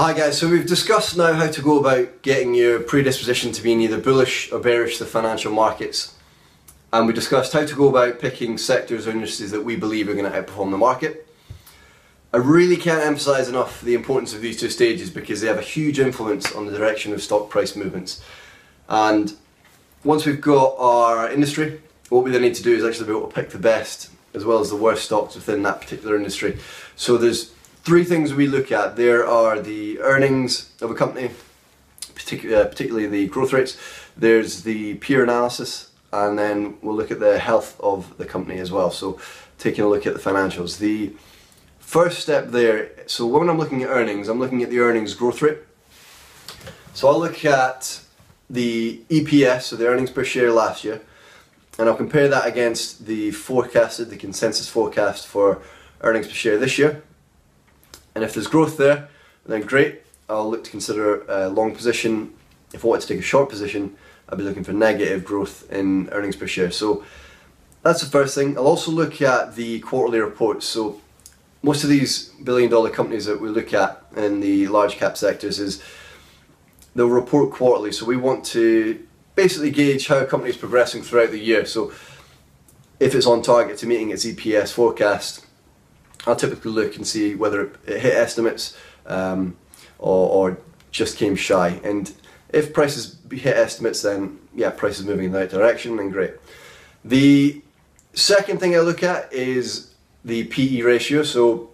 Hi guys, so we've discussed now how to go about getting your predisposition to being either bullish or bearish to the financial markets. And we discussed how to go about picking sectors or industries that we believe are going to outperform the market. I really can't emphasise enough the importance of these two stages because they have a huge influence on the direction of stock price movements. And once we've got our industry, what we then need to do is actually be able to pick the best as well as the worst stocks within that particular industry. So there's three things we look at. There are the earnings of a company, particularly the growth rates. There's the peer analysis, and then we'll look at the health of the company as well. So taking a look at the financials. The first step there, so when I'm looking at earnings, I'm looking at the earnings growth rate. So I'll look at the EPS, so the earnings per share last year, and I'll compare that against the forecasted, the consensus forecast for earnings per share this year. And if there's growth there, then great. I'll look to consider a long position. If I wanted to take a short position, I'd be looking for negative growth in earnings per share. So that's the first thing. I'll also look at the quarterly reports. So most of these billion-dollar companies that we look at in the large cap sectors they'll report quarterly. So we want to basically gauge how a company is progressing throughout the year. So if it's on target to meeting its EPS forecast, I'll typically look and see whether it hit estimates or just came shy. And if prices hit estimates, then yeah, price is moving in the right direction, then great. The second thing I look at is the PE ratio. So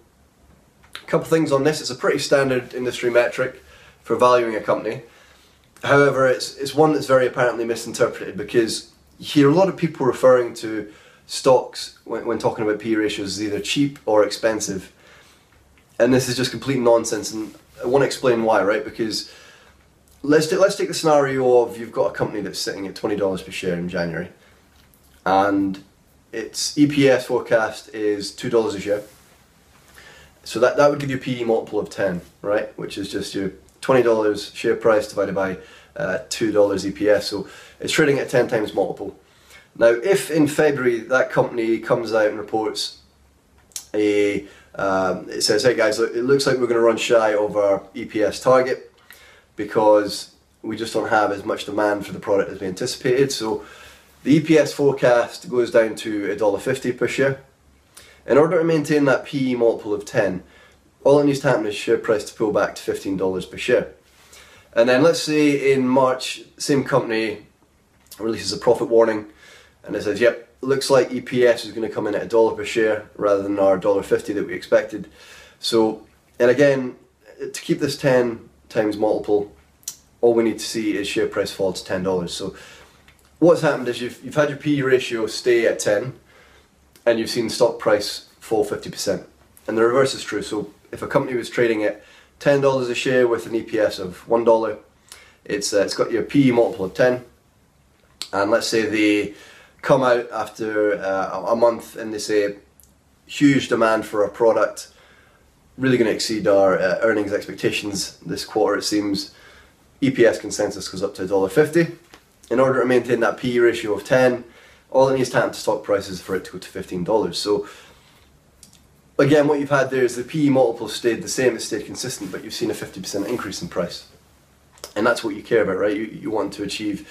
a couple things on this. It's a pretty standard industry metric for valuing a company. However, it's one that's very apparently misinterpreted because you hear a lot of people referring to stocks when talking about PE ratios as either cheap or expensive, and this is just complete nonsense, and I want to explain why, right? Because let's take the scenario of you've got a company that's sitting at $20 per share in January and its EPS forecast is $2 a share, so that would give you a PE multiple of 10, right? Which is just your $20 share price divided by $2 EPS, so it's trading at a 10 times multiple. Now, if in February that company comes out and reports it says, hey guys, it looks like we're going to run shy of our EPS target because we just don't have as much demand for the product as we anticipated, so the EPS forecast goes down to $1.50 per share. In order to maintain that PE multiple of 10, all that needs to happen is share price to pull back to $15 per share. And then let's say in March, same company releases a profit warning, and it says, yep, looks like EPS is going to come in at $1 per share rather than our $1.50 that we expected. So, and again, to keep this 10 times multiple, all we need to see is share price fall to $10. So what's happened is you've had your PE ratio stay at 10 and you've seen stock price fall 50%. And the reverse is true. So if a company was trading at $10 a share with an EPS of $1, it's got your PE multiple of 10, and let's say they come out after a month and they say huge demand for our product, really going to exceed our earnings expectations this quarter. It seems EPS consensus goes up to $1.50. In order to maintain that PE ratio of 10, all it needs to happen to stock prices for it to go to $15. So again, what you've had there is the PE multiple stayed the same, it stayed consistent, but you've seen a 50% increase in price. And that's what you care about, right? You want to achieve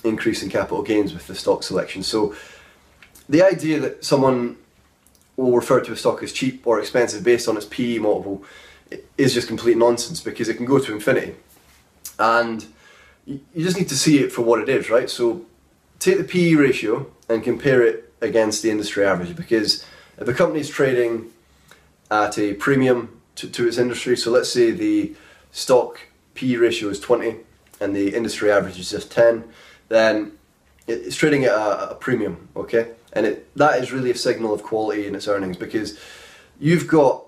increase in capital gains with the stock selection. So the idea that someone will refer to a stock as cheap or expensive based on its PE multiple is just complete nonsense, because it can go to infinity. And you just need to see it for what it is, right? So take the PE ratio and compare it against the industry average, because if a company is trading at a premium to its industry, so let's say the stock PE ratio is 20 and the industry average is just 10, then it's trading at a premium, okay? And that is really a signal of quality in its earnings, because you've got,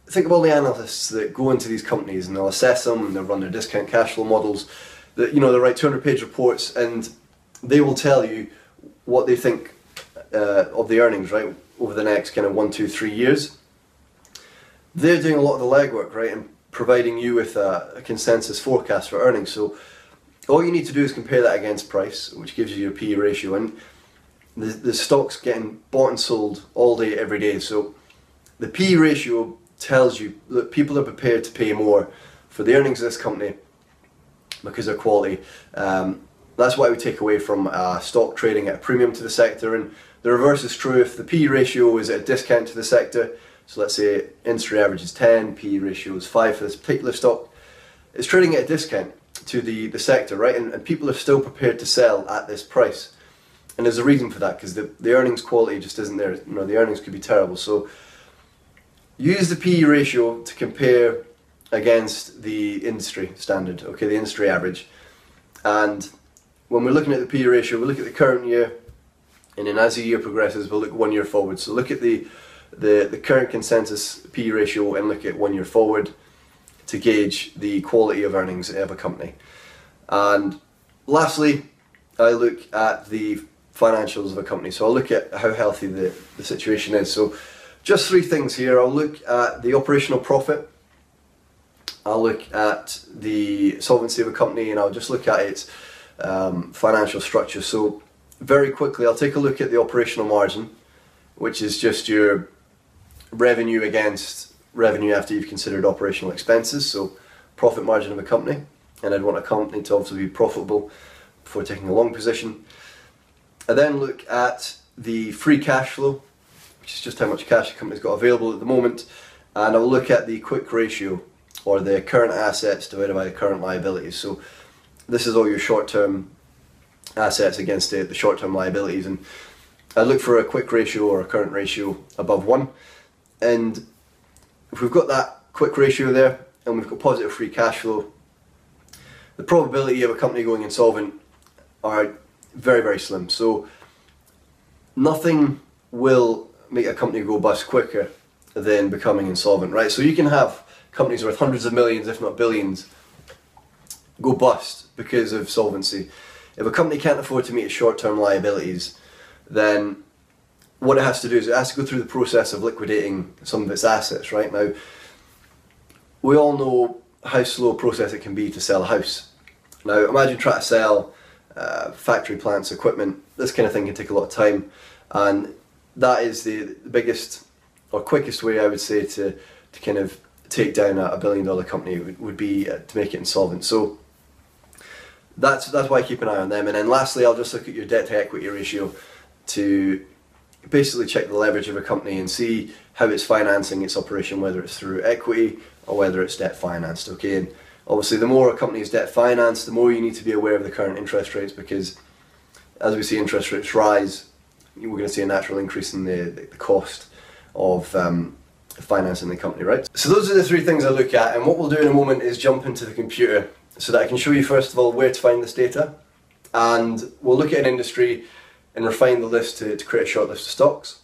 think of all the analysts that go into these companies and they'll assess them and they'll run their discount cash flow models, that, you know, they write 200-page reports and they will tell you what they think of the earnings, right, over the next kind of 1, 2, 3 years. They're doing a lot of the legwork, right, and providing you with a consensus forecast for earnings. So all you need to do is compare that against price, which gives you your PE ratio, and the stock's getting bought and sold all day, every day. So the PE ratio tells you that people are prepared to pay more for the earnings of this company because of quality. That's what I would take away from stock trading at a premium to the sector, and the reverse is true. If the PE ratio is at a discount to the sector, so let's say industry average is 10, PE ratio is 5 for this particular stock, it's trading at a discount to the sector, right? And people are still prepared to sell at this price. And there's a reason for that, because the earnings quality just isn't there. You know, the earnings could be terrible. So use the PE ratio to compare against the industry standard, okay, the industry average. And when we're looking at the PE ratio, we'll look at the current year, and then as the year progresses, we'll look 1 year forward. So look at the current consensus PE ratio and look at 1 year forward to gauge the quality of earnings of a company. And lastly, I look at the financials of a company. So I'll look at how healthy the situation is. So just 3 things here. I'll look at the operational profit, I'll look at the solvency of a company, and I'll just look at its financial structure. So very quickly, I'll take a look at the operational margin, which is just your revenue against revenue after you've considered operational expenses, so profit margin of a company. And I'd want a company to obviously be profitable before taking a long position. I then look at the free cash flow, which is just how much cash the company's got available at the moment, and I'll look at the quick ratio, or the current assets divided by the current liabilities. So this is all your short-term assets against the short-term liabilities, and I look for a quick ratio or a current ratio above 1. And if we've got that quick ratio there and we've got positive free cash flow, the probability of a company going insolvent are very, very slim. So nothing will make a company go bust quicker than becoming insolvent, right? So you can have companies worth hundreds of millions, if not billions, go bust because of solvency. If a company can't afford to meet its short-term liabilities, then what it has to do is it has to go through the process of liquidating some of its assets, right? Now, we all know how slow a process it can be to sell a house. Now, imagine trying to sell factory plants, equipment. This kind of thing can take a lot of time, and that is the biggest or quickest way, I would say, to kind of take down a $1 billion company would be to make it insolvent. So that's why I keep an eye on them. And then lastly, I'll just look at your debt to equity ratio to basically check the leverage of a company and see how it's financing its operation, whether it's through equity or whether it's debt financed, okay? And obviously the more a company is debt financed, the more you need to be aware of the current interest rates, because as we see interest rates rise, we're going to see a natural increase in the cost of financing the company, right? So those are the 3 things I look at, and what we'll do in a moment is jump into the computer so that I can show you first of all where to find this data, and we'll look at an industry and refine the list to create a short list of stocks.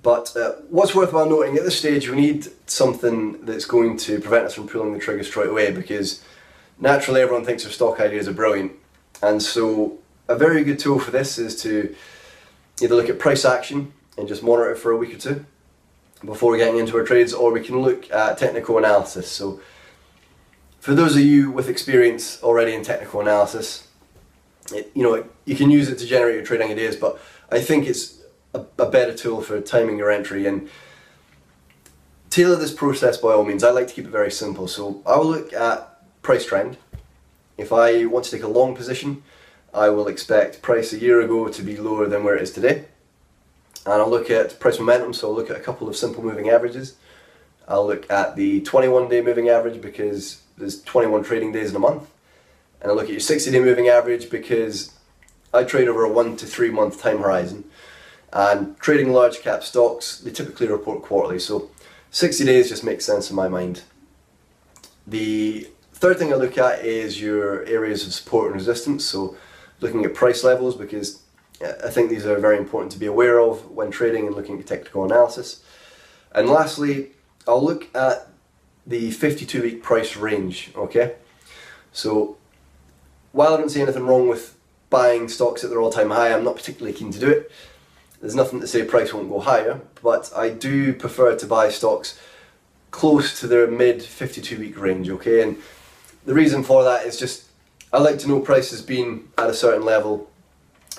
But what's worthwhile noting at this stage, we need something that's going to prevent us from pulling the trigger straight away, because naturally everyone thinks their stock ideas are brilliant. And so a very good tool for this is to either look at price action and just monitor it for a week or 2 before getting into our trades, or we can look at technical analysis. So for those of you with experience already in technical analysis, you can use it to generate your trading ideas, but I think it's a better tool for timing your entry. And tailor this process by all means. I like to keep it very simple. So I'll look at price trend. If I want to take a long position, I will expect price a year ago to be lower than where it is today. And I'll look at price momentum, so I'll look at a couple of simple moving averages. I'll look at the 21-day moving average because there's 21 trading days in a month. And I'll look at your 60-day moving average because I trade over a 1 to 3 month time horizon. And trading large cap stocks, they typically report quarterly, so 60 days just makes sense in my mind. The third thing I look at is your areas of support and resistance, so looking at price levels, because I think these are very important to be aware of when trading and looking at technical analysis. And lastly, I'll look at the 52-week price range, okay? So while I don't see anything wrong with buying stocks at their all-time high, I'm not particularly keen to do it. There's nothing to say price won't go higher, but I do prefer to buy stocks close to their mid 52-week range, okay? And the reason for that is just I like to know price has been at a certain level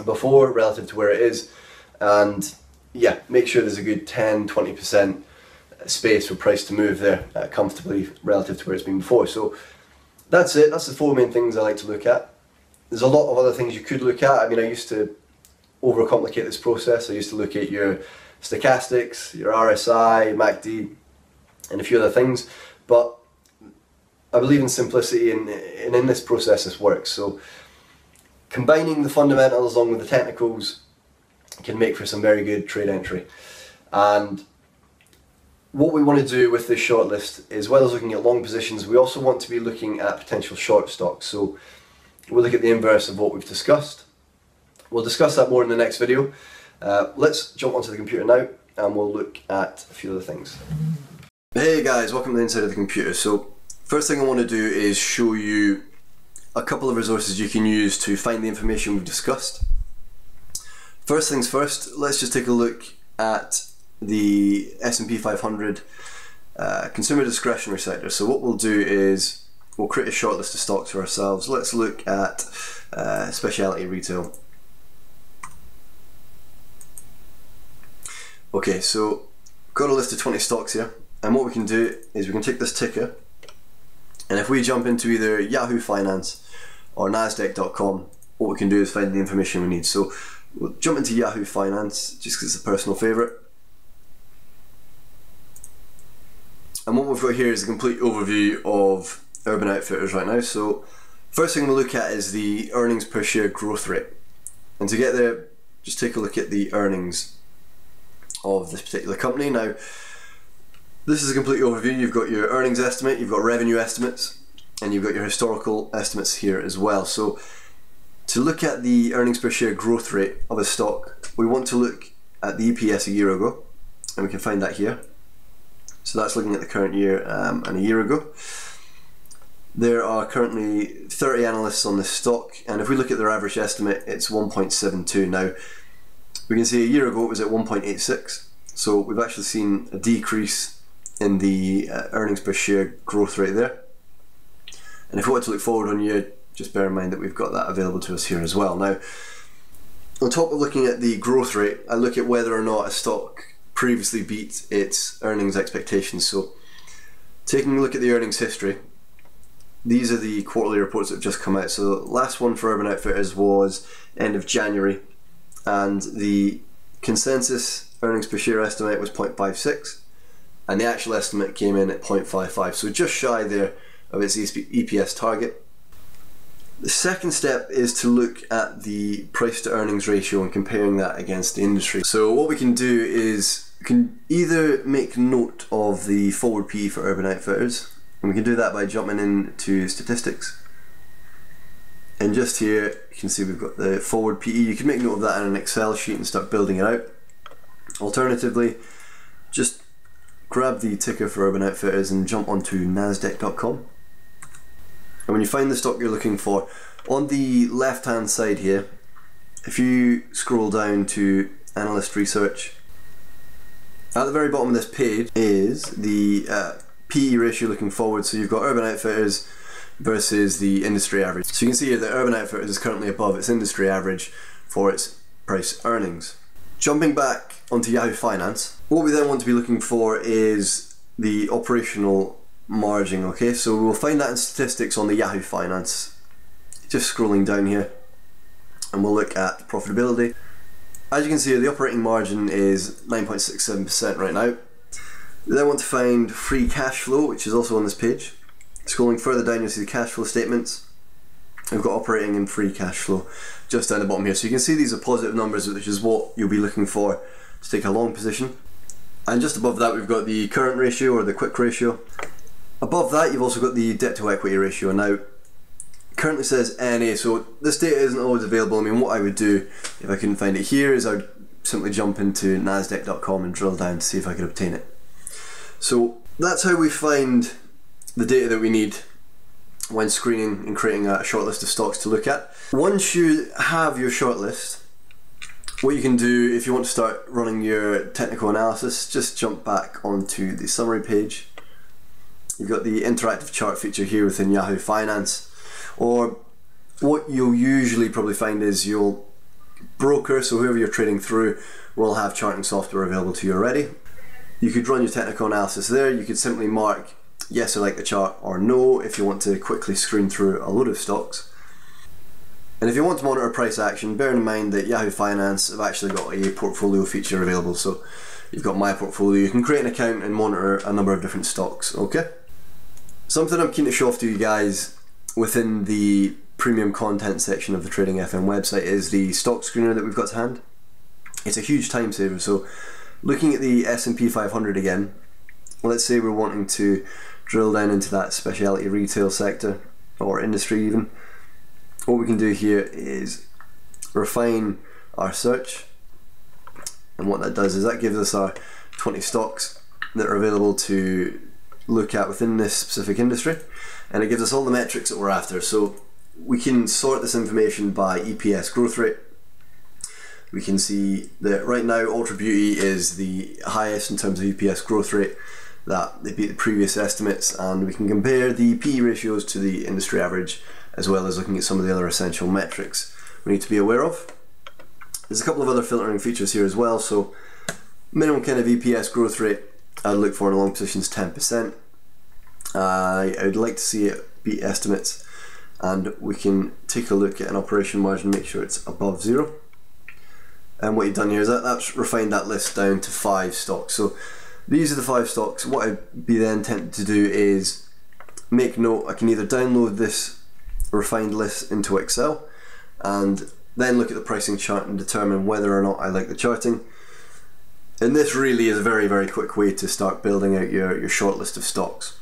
before relative to where it is, and yeah, make sure there's a good 10-20% space for price to move there comfortably relative to where it's been before. So that's it, that's the four main things I like to look at. There's a lot of other things you could look at. I mean, I used to overcomplicate this process. I used to look at your stochastics, your RSI, MACD, and a few other things, but I believe in simplicity, and in this process this works. So combining the fundamentals along with the technicals can make for some very good trade entry. And what we want to do with this shortlist, as well as looking at long positions, we also want to be looking at potential short stocks. So we'll look at the inverse of what we've discussed. We'll discuss that more in the next video. Let's jump onto the computer now and we'll look at a few other things. Hey guys, welcome to the inside of the computer. So first thing I want to do is show you a couple of resources you can use to find the information we've discussed. First things first, let's just take a look at the S&P 500 consumer discretionary sector. So what we'll do is we'll create a short list of stocks for ourselves. Let's look at specialty retail. Okay, so got a list of 20 stocks here, and what we can do is we can take this ticker, and if we jump into either Yahoo Finance or Nasdaq.com, what we can do is find the information we need. So we'll jump into Yahoo Finance just because it's a personal favourite. And what we've got here is a complete overview of Urban Outfitters right now. So first thing we'll look at is the earnings per share growth rate. And to get there, just take a look at the earnings of this particular company. Now, this is a complete overview. You've got your earnings estimate, you've got revenue estimates, and you've got your historical estimates here as well. So to look at the earnings per share growth rate of a stock, we want to look at the EPS a year ago, and we can find that here. So that's looking at the current year and a year ago. There are currently 30 analysts on this stock, and if we look at their average estimate, it's 1.72. Now, we can see a year ago it was at 1.86, so we've actually seen a decrease in the earnings per share growth rate there. And if we want to look forward on year, just bear in mind that we've got that available to us here as well. Now, on top of looking at the growth rate, I look at whether or not a stock previously beat its earnings expectations. So taking a look at the earnings history, these are the quarterly reports that have just come out. So the last one for Urban Outfitters was end of January, and the consensus earnings per share estimate was 0.56, and the actual estimate came in at 0.55, so just shy there of its EPS target. The second step is to look at the price to earnings ratio and comparing that against the industry. So what we can do is we can either make note of the forward PE for Urban Outfitters, and we can do that by jumping into statistics. And just here you can see we've got the forward PE. You can make note of that in an Excel sheet and start building it out. Alternatively, just grab the ticker for Urban Outfitters and jump onto Nasdaq.com. And when you find the stock you're looking for, on the left hand side here, if you scroll down to Analyst Research, at the very bottom of this page is the PE ratio looking forward. So you've got Urban Outfitters versus the industry average. So you can see here that Urban Outfitters is currently above its industry average for its price earnings. Jumping back onto Yahoo Finance, what we then want to be looking for is the operational margin. Okay, so we'll find that in statistics on the Yahoo Finance. Just scrolling down here, and we'll look at profitability. As you can see, the operating margin is 9.67% right now. We then want to find free cash flow, which is also on this page. Scrolling further down, you'll see the cash flow statements. We've got operating and free cash flow just down the bottom here. So you can see these are positive numbers, which is what you'll be looking for to take a long position. And just above that, we've got the current ratio or the quick ratio. Above that, you've also got the debt to equity ratio. Now, it currently says NA, so this data isn't always available. I mean, what I would do if I couldn't find it here is I would simply jump into Nasdaq.com and drill down to see if I could obtain it. So that's how we find the data that we need when screening and creating a short list of stocks to look at. Once you have your short list, what you can do if you want to start running your technical analysis, just jump back onto the summary page. You've got the interactive chart feature here within Yahoo Finance, or what you'll usually probably find is your broker, so whoever you're trading through, will have charting software available to you already. You could run your technical analysis there. You could simply mark yes, I like the chart, or no, if you want to quickly screen through a load of stocks. And if you want to monitor price action, bear in mind that Yahoo Finance have actually got a portfolio feature available. So you've got My Portfolio, you can create an account and monitor a number of different stocks, okay? Something I'm keen to show off to you guys within the premium content section of the Trading FM website is the stock screener that we've got to hand. It's a huge time saver. So looking at the S&P 500 again, let's say we're wanting to drill down into that specialty retail sector or industry even. What we can do here is refine our search, and what that does is that gives us our 20 stocks that are available to look at within this specific industry, and it gives us all the metrics that we're after. So we can sort this information by EPS growth rate. We can see that right now Ultra Beauty is the highest in terms of EPS growth rate, that they beat the previous estimates, and we can compare the PE ratios to the industry average, as well as looking at some of the other essential metrics we need to be aware of. There's a couple of other filtering features here as well. So minimum kind of EPS growth rate I'd look for in long positions 10%. I would like to see it beat estimates, and we can take a look at an operation margin, make sure it's above 0. And what you've done here is that's refined that list down to 5 stocks. So these are the 5 stocks. What I'd be then tempted to do is make note, I can either download this refined list into Excel and then look at the pricing chart and determine whether or not I like the charting. And this really is a very, very quick way to start building out your short list of stocks.